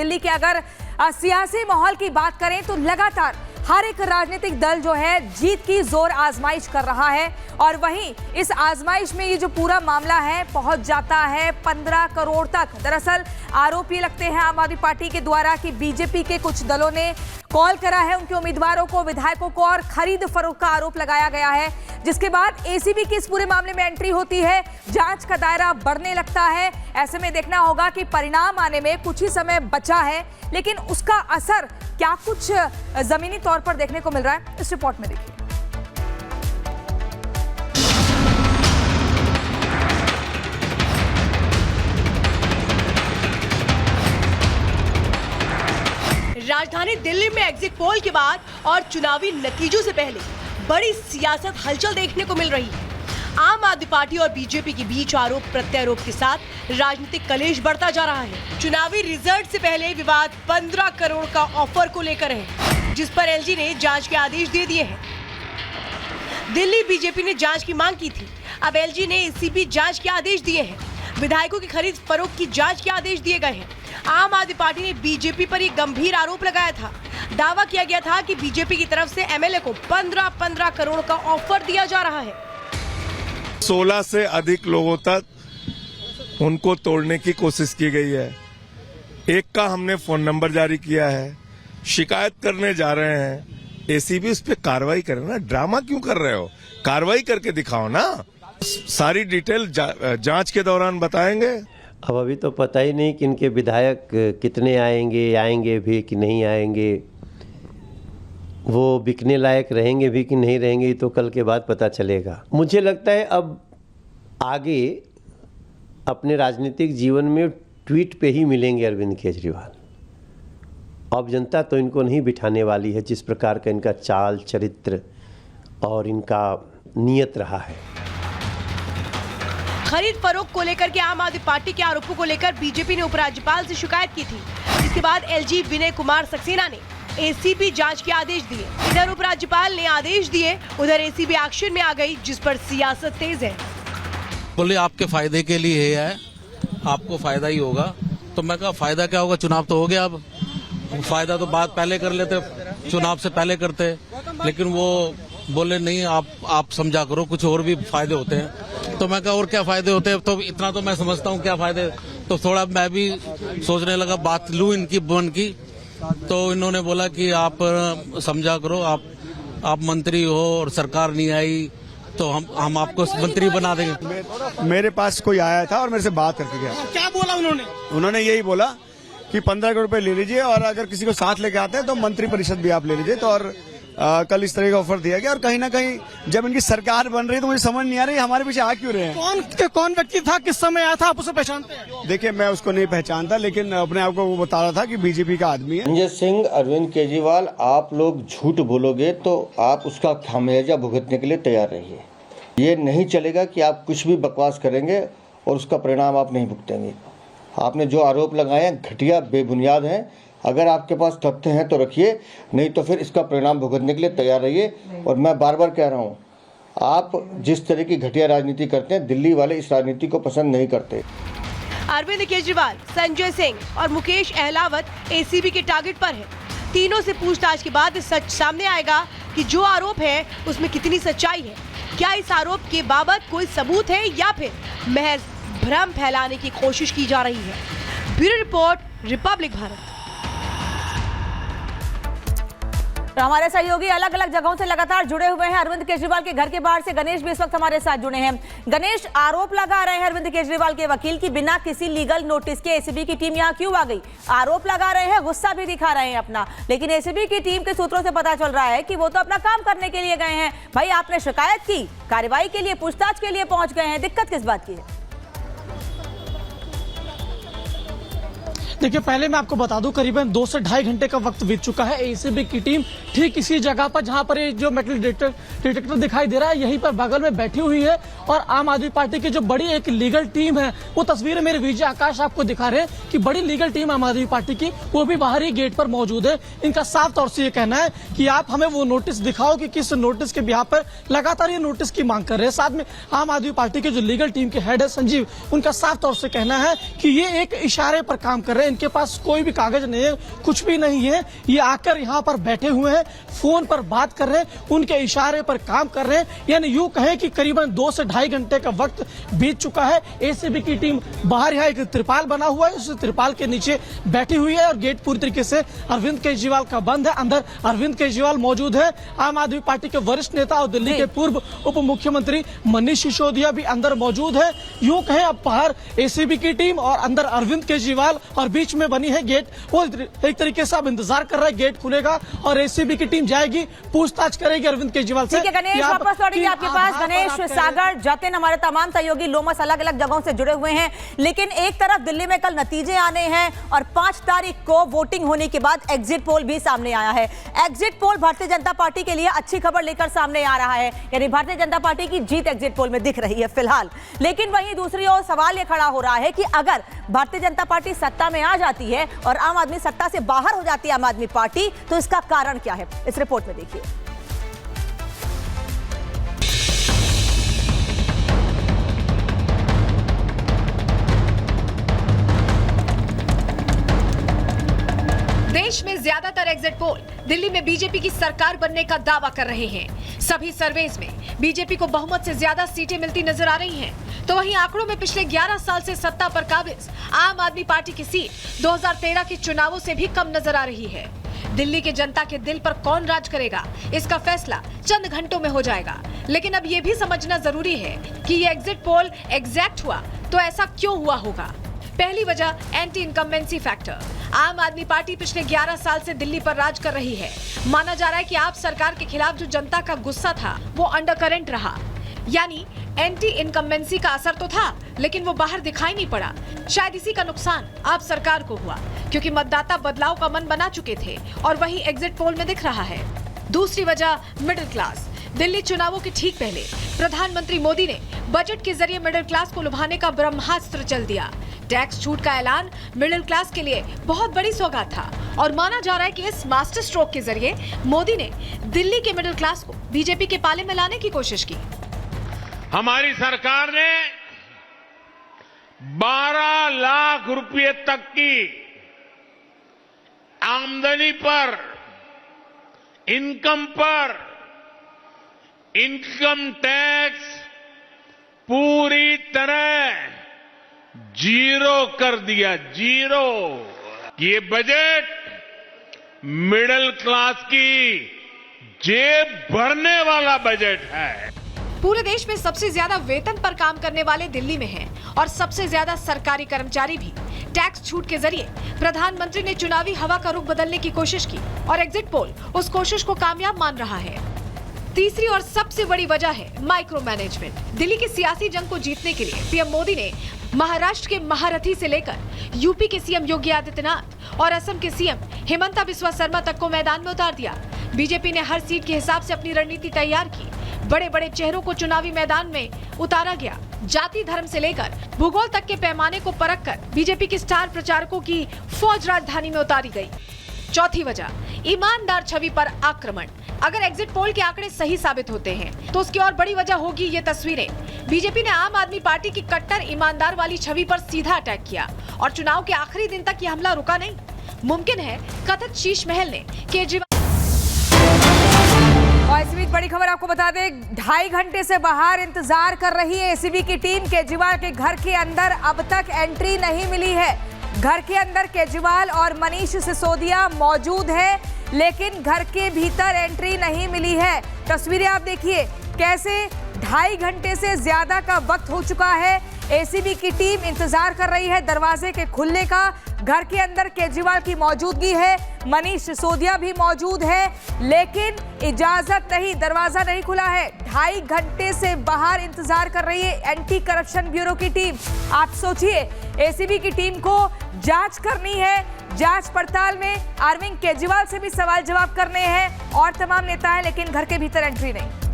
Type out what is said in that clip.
दिल्ली के अगर सियासी माहौल की बात करें तो लगातार हर एक राजनीतिक दल जो है जीत की जोर आजमाइश कर रहा है और वहीं इस आजमाइश में ये जो पूरा मामला है पहुंच जाता है 15 करोड़ तक। दरअसल आरोप ये लगते हैं आम आदमी पार्टी के द्वारा कि बीजेपी के कुछ दलों ने कॉल करा है उनके उम्मीदवारों को, विधायकों को और खरीद फरोख्त का आरोप लगाया गया है, जिसके बाद एसीबी की इस पूरे मामले में एंट्री होती है, जांच का दायरा बढ़ने लगता है। ऐसे में देखना होगा कि परिणाम आने में कुछ ही समय बचा है, लेकिन उसका असर क्या कुछ जमीनी तौर पर देखने को मिल रहा है, इस रिपोर्ट में देखिए। राजधानी दिल्ली में एग्जिट पोल के बाद और चुनावी नतीजों से पहले बड़ी सियासत हलचल देखने को मिल रही है। आम आदमी पार्टी और बीजेपी के बीच आरोप प्रत्यारोप के साथ राजनीतिक कलेश बढ़ता जा रहा है। चुनावी रिजल्ट से पहले विवाद 15 करोड़ का ऑफर को लेकर है, जिस पर एलजी ने जांच के आदेश दे दिए हैं। दिल्ली बीजेपी ने जांच की मांग की थी, अब एलजी ने एसीबी जांच के आदेश दिए हैं। विधायकों की खरीद फरोख्त की जांच के आदेश दिए गए हैं। आम आदमी पार्टी ने बीजेपी पर एक गंभीर आरोप लगाया था। दावा किया गया था कि बीजेपी की तरफ से एमएलए को 15 करोड़ का ऑफर दिया जा रहा है। 16 से अधिक लोगों तक उनको तोड़ने की कोशिश की गई है। एक का हमने फोन नंबर जारी किया है, शिकायत करने जा रहे हैं। एसीबी उस पर कार्रवाई करे ना, ड्रामा क्यों कर रहे हो? कार्रवाई करके दिखाओ ना। सारी डिटेल जांच के दौरान बताएंगे। अब अभी तो पता ही नहीं कि इनके विधायक कितने आएंगे भी कि नहीं आएंगे, वो बिकने लायक रहेंगे भी कि नहीं रहेंगे, तो कल के बाद पता चलेगा। मुझे लगता है अब आगे अपने राजनीतिक जीवन में ट्वीट पे ही मिलेंगे अरविंद केजरीवाल। अब जनता तो इनको नहीं बिठाने वाली है, जिस प्रकार का इनका चाल चरित्र और इनका नियत रहा है। खरीद फरोख्त को लेकर के आम आदमी पार्टी के आरोपों को लेकर बीजेपी ने उपराज्यपाल से शिकायत की थी, जिसके बाद एलजी विनय कुमार सक्सेना ने एसीबी जांच के आदेश दिए। इधर उपराज्यपाल ने आदेश दिए, उधर एसीबी एक्शन में आ गई, जिस पर सियासत तेज है। बोले आपके फायदे के लिए है, आपको फायदा ही होगा। तो मैं कहा फायदा क्या होगा, चुनाव तो हो गया, अब फायदा तो बात पहले कर लेते, चुनाव से पहले करते। लेकिन वो बोले नहीं, आप समझा करो, कुछ और भी फायदे होते हैं। तो मैं कहा और क्या फायदे होते हैं, तो इतना तो मैं समझता हूँ क्या फायदे। तो थोड़ा मैं भी सोचने लगा, बात लूं इनकी बन की। तो इन्होंने बोला कि आप समझा करो, आप मंत्री हो और सरकार नहीं आई तो हम आपको मंत्री बना देंगे। मेरे पास कोई आया था और मेरे से बात करके गया। क्या बोला उन्होंने यही बोला कि 15 करोड़ रुपए ले लीजिए और अगर किसी को साथ लेके आते हैं तो मंत्री परिषद भी आप ले लीजिए। तो और कल इस तरह का ऑफर दिया गया और कहीं ना कहीं जब इनकी सरकार बन रही है तो मुझे समझ नहीं आ रही हमारे पीछे आ क्यों रहे हैं। कौन व्यक्ति था, किस समय आया था, आप उसे पहचानते हैं? देखिए मैं उसको नहीं पहचानता, लेकिन अपने आप को वो बता रहा था कि बीजेपी का आदमी है। संजय सिंह, अरविंद केजरीवाल, आप लोग झूठ बोलोगे तो आप उसका खामियाजा भुगतने के लिए तैयार रहिए। ये नहीं चलेगा कि आप कुछ भी बकवास करेंगे और उसका परिणाम आप नहीं भुगतेंगे। आपने जो आरोप लगाए हैं घटिया बेबुनियाद हैं। अगर आपके पास तथ्य हैं तो रखिए, नहीं तो फिर इसका परिणाम भुगतने के लिए तैयार रहिए। और मैं बार बार कह रहा हूँ, आप जिस तरह की घटिया राजनीति करते हैं, दिल्ली वाले इस राजनीति को पसंद नहीं करते। अरविंद केजरीवाल, संजय सिंह और मुकेश अहलावत एसीबी के टारगेट पर है। तीनों से पूछताछ के बाद सच सामने आएगा कि जो आरोप है उसमें कितनी सच्चाई है। क्या इस आरोप के बाबत कोई सबूत है या फिर महज भ्रम फैलाने की कोशिश की जा रही है। Bureau report, Republic Bharat. तो हमारे सहयोगी अलग अलग जगहों से लगातार जुड़े हुए हैं। अरविंद केजरीवाल के घर के बाहर से गणेश भी इस वक्त हमारे साथ जुड़े हैं। गणेश, आरोप लगा रहे हैं अरविंद केजरीवाल के वकील की बिना किसी लीगल नोटिस के एसीबी की टीम यहां क्यों आ गई? आरोप लगा रहे हैं, गुस्सा भी दिखा रहे हैं अपना, लेकिन एसीबी की टीम के सूत्रों से पता चल रहा है कि वो तो अपना काम करने के लिए गए हैं। भाई आपने शिकायत की, कार्रवाई के लिए, पूछताछ के लिए पहुंच गए हैं, दिक्कत किस बात की है? देखिए, पहले मैं आपको बता दूं, करीबन 2 से ढाई घंटे का वक्त बीत चुका है। एसीबी की टीम ठीक इसी जगह पर जहां पर ये जो मेटल डिटेक्टर दिखाई दे रहा है, यहीं पर बगल में बैठी हुई है। और आम आदमी पार्टी की जो बड़ी एक लीगल टीम है, वो तस्वीरें मेरे विजय आकाश आपको दिखा रहे हैं कि बड़ी लीगल टीम आम आदमी पार्टी की, वो भी बाहर ही गेट पर मौजूद है। इनका साफ तौर से ये कहना है कि आप हमें वो नोटिस दिखाओ कि किस नोटिस के बिहाफ पर लगातार ये नोटिस की मांग कर रहे हैं। साथ में आम आदमी पार्टी के जो लीगल टीम के हेड है संजीव, उनका साफ तौर से कहना है कि ये एक इशारे पर काम कर रहे हैं। इनके पास कोई भी कागज नहीं है, कुछ भी नहीं है। ये आकर यहाँ पर बैठे हुए हैं, फोन पर बात कर रहे हैं, उनके इशारे पर काम कर रहे हैं। यानी यूं कहें कि करीबन 2 से ढाई घंटे का वक्त बीत चुका है। एसीबी की टीम बाहर यहाँ एक त्रिपाल बना हुआ है, उस त्रिपाल के नीचे बैठी हुई है और गेट पूरी तरीके से अरविंद केजरीवाल का बंद है। अंदर अरविंद केजरीवाल मौजूद है, आम आदमी पार्टी के वरिष्ठ नेता और दिल्ली के पूर्व उप मुख्यमंत्री मनीष सिसोदिया भी अंदर मौजूद है। यूं कहें अब बाहर एसीबी की टीम और अंदर अरविंद केजरीवाल और बीच में बनी है गेट। वो एक तरीके से अब इंतजार कर रहा है, गेट खुलेगा और एसीबी की टीम जाएगी, पूछताछ करेगी अरविंद केजरीवाल से। ठीक है गणेश, वापस लौटेंगे आपके पास। गणेश, सागर, जतिन, हमारे तमाम सहयोगी लोमस अलग अलग जगहों से जुड़े हुए हैं, लेकिन एक तरफ दिल्ली में कल नतीजे आने हैं और 5 तारीख को वोटिंग होने के बाद एग्जिट पोल भी सामने आया है। Exit poll Bharatiya Janata party के लिए अच्छी खबर लेकर सामने आ रहा है, यानी भारतीय जनता पार्टी की जीत एग्जिट पोल में दिख रही है फिलहाल। लेकिन वहीं दूसरी ओर सवाल यह खड़ा हो रहा है कि अगर भारतीय जनता पार्टी सत्ता में आ जाती है और आम आदमी सत्ता से बाहर हो जाती है आम आदमी पार्टी, तो इसका कारण क्या है, इस रिपोर्ट में देखिए। देश में ज्यादातर एग्जिट पोल दिल्ली में बीजेपी की सरकार बनने का दावा कर रहे हैं। सभी सर्वेज में बीजेपी को बहुमत से ज्यादा सीटें मिलती नजर आ रही हैं। तो वहीं आंकड़ों में पिछले 11 साल से सत्ता पर काबिज आम आदमी पार्टी की सीट 2013 के चुनावों से भी कम नजर आ रही है। दिल्ली के जनता के दिल पर कौन राज करेगा, इसका फैसला चंद घंटों में हो जाएगा। लेकिन अब ये भी समझना जरूरी है कि ये एग्जिट पोल एग्जैक्ट हुआ तो ऐसा क्यों हुआ होगा। पहली वजह एंटी इनकम्बेंसी फैक्टर। आम आदमी पार्टी पिछले 11 साल से दिल्ली पर राज कर रही है। माना जा रहा है कि आप सरकार के खिलाफ जो जनता का गुस्सा था वो अंडरकरेंट रहा, यानी एंटी इनकम्बेंसी का असर तो था लेकिन वो बाहर दिखाई नहीं पड़ा। शायद इसी का नुकसान आप सरकार को हुआ, क्योंकि मतदाता बदलाव का मन बना चुके थे और वही एग्जिट पोल में दिख रहा है। दूसरी वजह मिडिल क्लास। दिल्ली चुनावों के ठीक पहले प्रधानमंत्री मोदी ने बजट के जरिए मिडिल क्लास को लुभाने का ब्रह्मास्त्र चल दिया। टैक्स छूट का ऐलान मिडिल क्लास के लिए बहुत बड़ी सौगात था और माना जा रहा है कि इस मास्टर स्ट्रोक के जरिए मोदी ने दिल्ली के मिडिल क्लास को बीजेपी के पाले में लाने की कोशिश की। हमारी सरकार ने 12 लाख रुपए तक की आमदनी पर, इनकम पर इनकम टैक्स पूरी तरह जीरो कर दिया। जीरो। ये बजट मिडिल क्लास की जेब भरने वाला बजट है। पूरे देश में सबसे ज्यादा वेतन पर काम करने वाले दिल्ली में हैं और सबसे ज्यादा सरकारी कर्मचारी भी। टैक्स छूट के जरिए प्रधानमंत्री ने चुनावी हवा का रुख बदलने की कोशिश की और एग्जिट पोल उस कोशिश को कामयाब मान रहा है। तीसरी और सबसे बड़ी वजह है माइक्रो मैनेजमेंट। दिल्ली की सियासी जंग को जीतने के लिए पीएम मोदी ने महाराष्ट्र के महारथी से लेकर यूपी के सीएम योगी आदित्यनाथ और असम के सीएम हिमंता बिस्वा शर्मा तक को मैदान में उतार दिया। बीजेपी ने हर सीट के हिसाब से अपनी रणनीति तैयार की। बड़े बड़े चेहरों को चुनावी मैदान में उतारा गया। जाति धर्म से लेकर भूगोल तक के पैमाने को परखकर बीजेपी के स्टार प्रचारकों की फौज राजधानी में उतारी गई। चौथी वजह, ईमानदार छवि पर आक्रमण। अगर एग्जिट पोल के आंकड़े सही साबित होते हैं तो उसकी और बड़ी वजह होगी ये तस्वीरें। बीजेपी ने आम आदमी पार्टी की कट्टर ईमानदार वाली छवि पर सीधा अटैक किया और चुनाव के आखिरी दिन तक ये हमला रुका नहीं। मुमकिन है कथित शीश महल ने केजरीवाल। और इस बीच बड़ी खबर आपको बता दें, 2.5 घंटे से बाहर इंतजार कर रही है एसीबी की टीम। केजरीवाल के घर के अंदर अब तक एंट्री नहीं मिली है। घर के अंदर केजरीवाल और मनीष सिसोदिया मौजूद है, लेकिन घर के भीतर एंट्री नहीं मिली है। तस्वीरें आप देखिए कैसे 2.5 घंटे से ज्यादा का वक्त हो चुका है। एसीबी की टीम इंतजार कर रही है दरवाजे के खुलने का। घर के अंदर केजरीवाल की मौजूदगी है, मनीष सिसोदिया भी मौजूद है, लेकिन इजाजत नहीं, दरवाजा नहीं खुला है। 2.5 घंटे से बाहर इंतजार कर रही है एंटी करप्शन ब्यूरो की टीम। आप सोचिए, एसीबी की टीम को जांच करनी है। जांच पड़ताल में अरविंद केजरीवाल से भी सवाल जवाब करने हैं और तमाम नेता हैं, लेकिन घर के भीतर एंट्री नहीं।